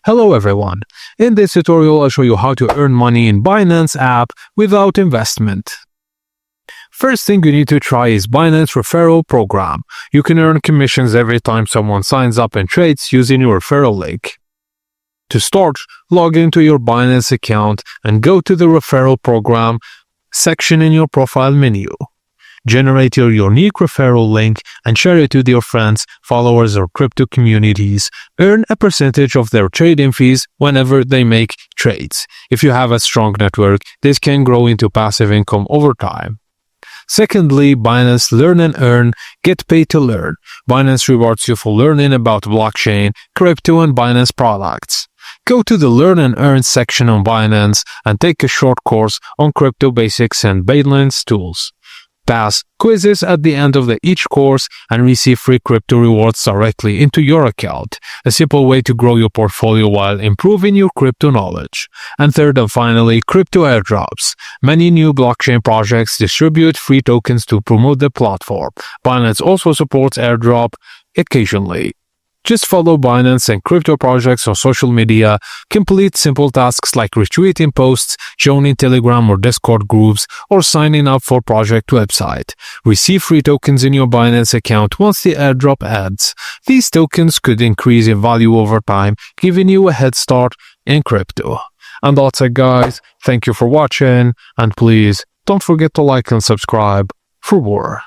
Hello everyone. In this tutorial I'll show you how to earn money in Binance app without investment. First thing you need to try is Binance referral program. You can earn commissions every time someone signs up and trades using your referral link. To start, log into your Binance account and go to the referral program section in your profile menu. Generate your unique referral link and share it with your friends, followers, or crypto communities. Earn a percentage of their trading fees whenever they make trades. If you have a strong network, this can grow into passive income over time. Secondly, Binance Learn and Earn. Get paid to learn. Binance rewards you for learning about blockchain, crypto, and Binance products. Go to the Learn and Earn section on Binance and take a short course on crypto basics and Binance tools. Pass quizzes at the end of each course and receive free crypto rewards directly into your account. A simple way to grow your portfolio while improving your crypto knowledge. And third and finally, crypto airdrops. Many new blockchain projects distribute free tokens to promote the platform. Binance also supports airdrop occasionally. Just follow Binance and crypto projects on social media, complete simple tasks like retweeting posts, joining Telegram or Discord groups, or signing up for project website. Receive free tokens in your Binance account once the airdrop ends. These tokens could increase in value over time, giving you a head start in crypto. And that's it guys, thank you for watching, and please don't forget to like and subscribe for more.